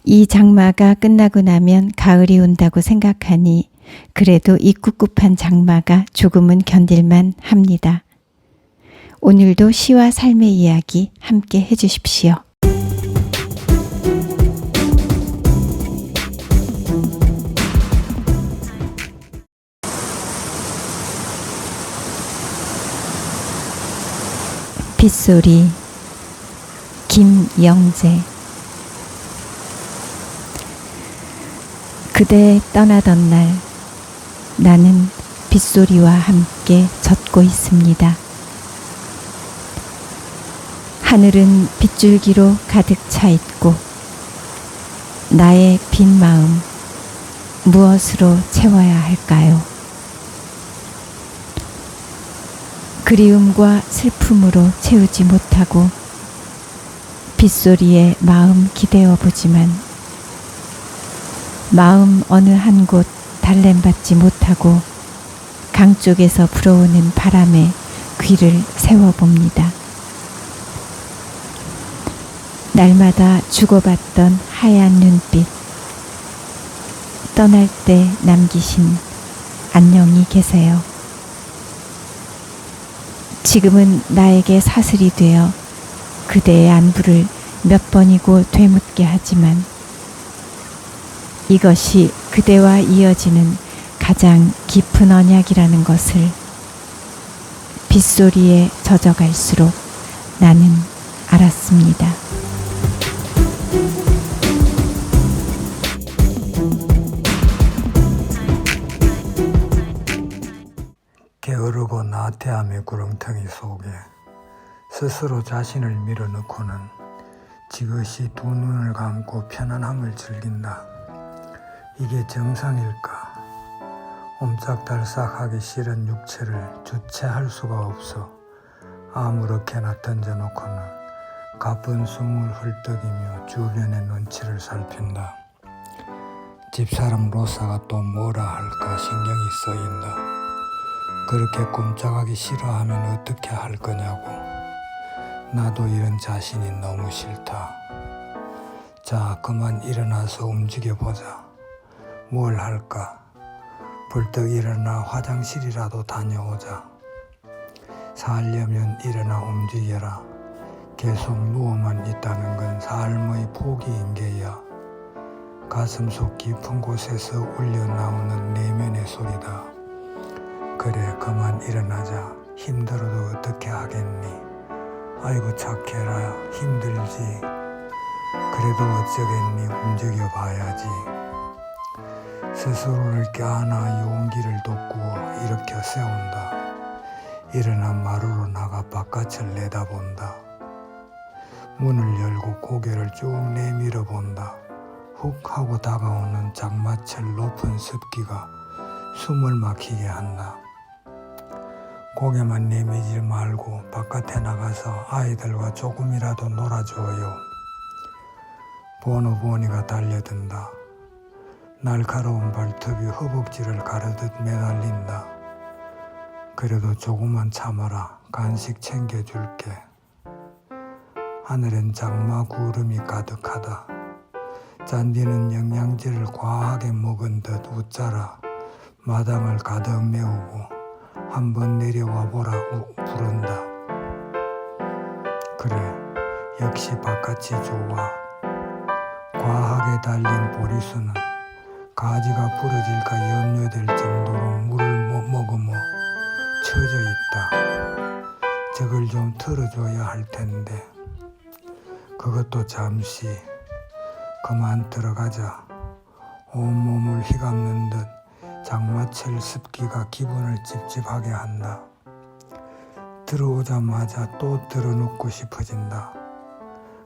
이 장마가 끝나고 나면 가을이 온다고 생각하니 그래도 이 꿉꿉한 장마가 조금은 견딜만 합니다. 오늘도 시와 삶의 이야기 함께 해주십시오. 빗소리 김영재. 그대 떠나던 날 나는 빗소리와 함께 젖고 있습니다. 하늘은 빗줄기로 가득 차 있고 나의 빈 마음 무엇으로 채워야 할까요? 그리움과 슬픔으로 채우지 못하고 빗소리에 마음 기대어 보지만 마음 어느 한 곳 달램받지 못하고 강 쪽에서 불어오는 바람에 귀를 세워봅니다. 날마다 주고받던 하얀 눈빛, 떠날 때 남기신 안녕히 계세요. 지금은 나에게 사슬이 되어 그대의 안부를 몇 번이고 되묻게 하지만 이것이 그대와 이어지는 가장 깊은 언약이라는 것을 빗소리에 젖어갈수록 나는 알았습니다. 게으르고 나태함의 구렁텅이 속에 스스로 자신을 밀어넣고는 지그시 두 눈을 감고 편안함을 즐긴다. 이게 정상일까? 옴짝달싹하기 싫은 육체를 주체할 수가 없어 아무렇게나 던져놓고는 가쁜 숨을 헐떡이며 주변의 눈치를 살핀다. 집사람 로사가 또 뭐라 할까 신경이 쓰인다. 그렇게 꼼짝하기 싫어하면 어떻게 할 거냐고. 나도 이런 자신이 너무 싫다. 자, 그만 일어나서 움직여보자. 뭘 할까? 벌떡 일어나 화장실이라도 다녀오자. 살려면 일어나 움직여라. 계속 누워만 있다는 건 삶의 포기인 게야. 가슴속 깊은 곳에서 울려나오는 내면의 소리다. 그래, 그만 일어나자. 힘들어도 어떻게 하겠니? 아이고 착해라. 힘들지. 그래도 어쩌겠니? 움직여봐야지. 스스로를 껴안아 용기를 돋구어 일으켜 세운다. 일어나 마루로 나가 바깥을 내다본다. 문을 열고 고개를 쭉 내밀어 본다. 훅 하고 다가오는 장마철 높은 습기가 숨을 막히게 한다. 고개만 내미지 말고 바깥에 나가서 아이들과 조금이라도 놀아줘요. 보노보니가 달려든다. 날카로운 발톱이 허벅지를 가르듯 매달린다. 그래도 조금만 참아라. 간식 챙겨줄게. 하늘엔 장마 구름이 가득하다. 잔디는 영양제를 과하게 먹은 듯 웃자라 마당을 가득 메우고 한번 내려와 보라 부른다. 그래, 역시 바깥이 좋아. 과하게 달린 보리수는 가지가 부러질까 염려될 정도로 물을 못 머금어 처져 있다. 저걸 좀 털어줘야 할 텐데. 그것도 잠시. 그만 들어가자. 온몸을 휘감는 듯 장마철 습기가 기분을 찝찝하게 한다. 들어오자마자 또 들어눕고 싶어진다.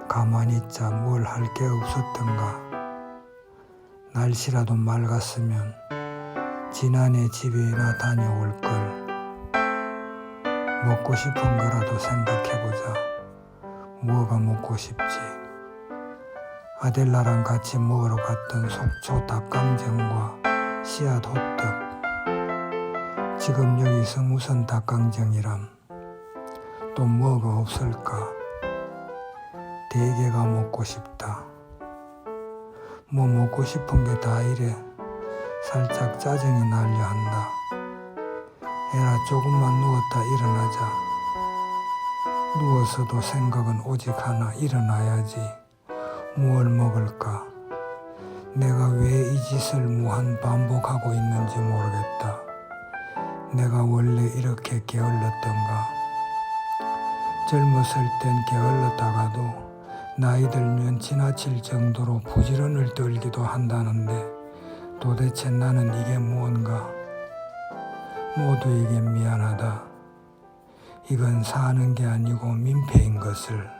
가만히 있자 뭘 할 게 없었던가. 날씨라도 맑았으면 지난해 집에나 다녀올 걸. 먹고 싶은 거라도 생각해보자. 뭐가 먹고 싶지? 아델라랑 같이 먹으러 갔던 속초 닭강정과 씨앗 호떡. 지금 여기서 무슨 닭강정이람. 또 뭐가 없을까? 대게가 먹고 싶다. 뭐 먹고 싶은 게 다 이래 살짝 짜증이 나려 한다. 에라 조금만 누웠다 일어나자. 누워서도 생각은 오직 하나, 일어나야지. 무얼 먹을까? 내가 왜 이 짓을 무한 반복하고 있는지 모르겠다. 내가 원래 이렇게 게을렀던가? 젊었을 땐 게을렀다가도 나이 들면 지나칠 정도로 부지런을 떨기도 한다는데 도대체 나는 이게 무언가? 모두에게 미안하다. 이건 사는 게 아니고 민폐인 것을.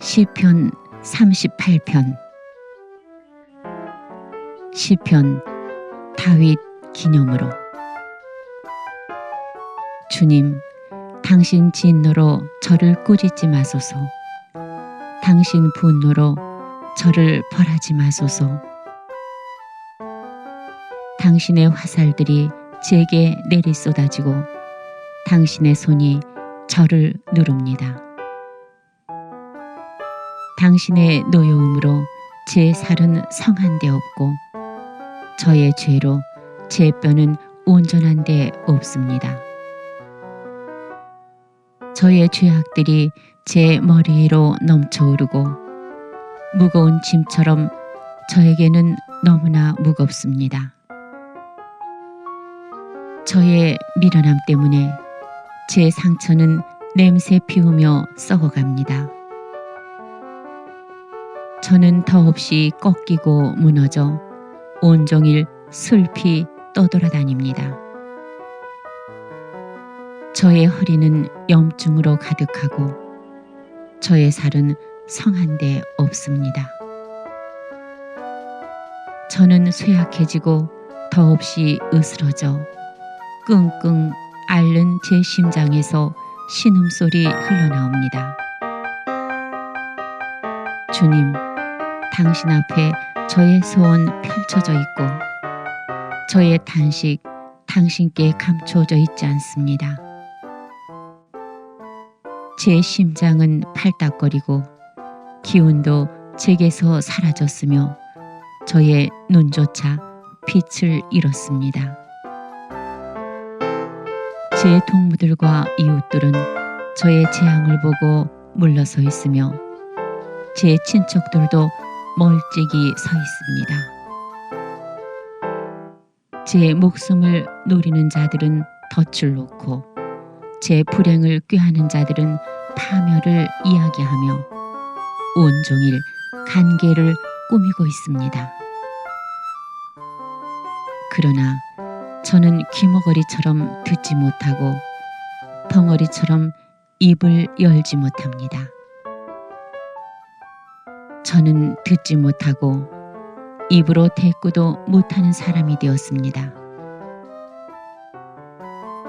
시편 38편. 시편 다윗 기념으로. 주님, 당신 진노로 저를 꾸짖지 마소서. 당신 분노로 저를 벌하지 마소서. 당신의 화살들이 제게 내리쏟아지고 당신의 손이 저를 누릅니다. 당신의 노여움으로 제 살은 성한 데 없고 저의 죄로 제 뼈는 온전한 데 없습니다. 저의 죄악들이 제 머리 위로 넘쳐오르고 무거운 짐처럼 저에게는 너무나 무겁습니다. 저의 미련함 때문에 제 상처는 냄새 피우며 썩어갑니다. 저는 더없이 꺾이고 무너져 온종일 슬피 떠돌아다닙니다. 저의 허리는 염증으로 가득하고 저의 살은 성한 데 없습니다. 저는 쇠약해지고 더없이 으스러져 끙끙 앓는 제 심장에서 신음소리 흘러나옵니다. 주님, 당신 앞에 저의 소원 펼쳐져 있고 저의 탄식 당신께 감춰져 있지 않습니다. 제 심장은 팔딱거리고 기운도 제게서 사라졌으며 저의 눈조차 빛을 잃었습니다. 제 동무들과 이웃들은 저의 재앙을 보고 물러서 있으며 제 친척들도 멀찍이 서 있습니다. 제 목숨을 노리는 자들은 덫을 놓고 제 불행을 꾀하는 자들은 파멸을 이야기하며 온종일 간계를 꾸미고 있습니다. 그러나 저는 귀머거리처럼 듣지 못하고 벙어리처럼 입을 열지 못합니다. 저는 듣지 못하고 입으로 대꾸도 못하는 사람이 되었습니다.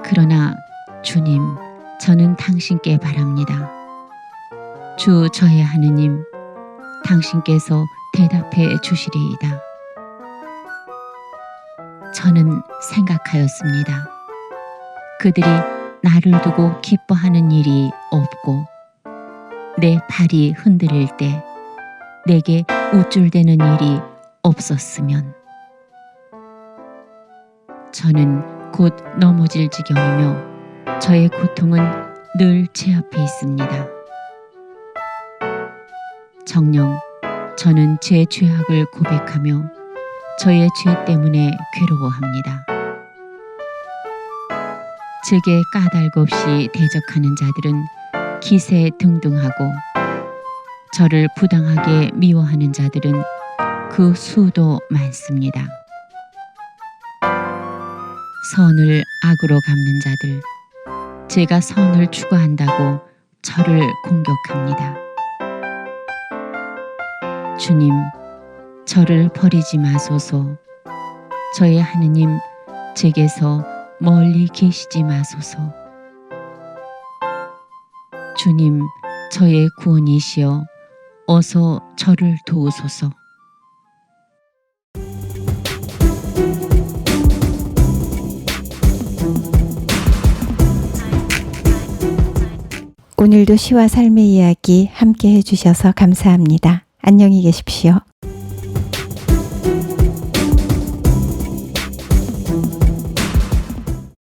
그러나 주님, 저는 당신께 바랍니다. 주 저의 하느님, 당신께서 대답해 주시리이다. 저는 생각하였습니다. 그들이 나를 두고 기뻐하는 일이 없고 내 발이 흔들릴 때 내게 우쭐대는 일이 없었으면. 저는 곧 넘어질 지경이며 저의 고통은 늘 제 앞에 있습니다. 정녕 저는 제 죄악을 고백하며 저의 죄 때문에 괴로워합니다. 제게 까닭 없이 대적하는 자들은 기세등등하고 저를 부당하게 미워하는 자들은 그 수도 많습니다. 선을 악으로 갚는 자들, 제가 선을 추구한다고 저를 공격합니다. 주님, 저를 버리지 마소서. 저의 하느님, 제게서 멀리 계시지 마소서. 주님, 저의 구원이시여 어서 저를 도우소서. 오늘도 시와 삶의 이야기 함께 해주셔서 감사합니다. 안녕히 계십시오.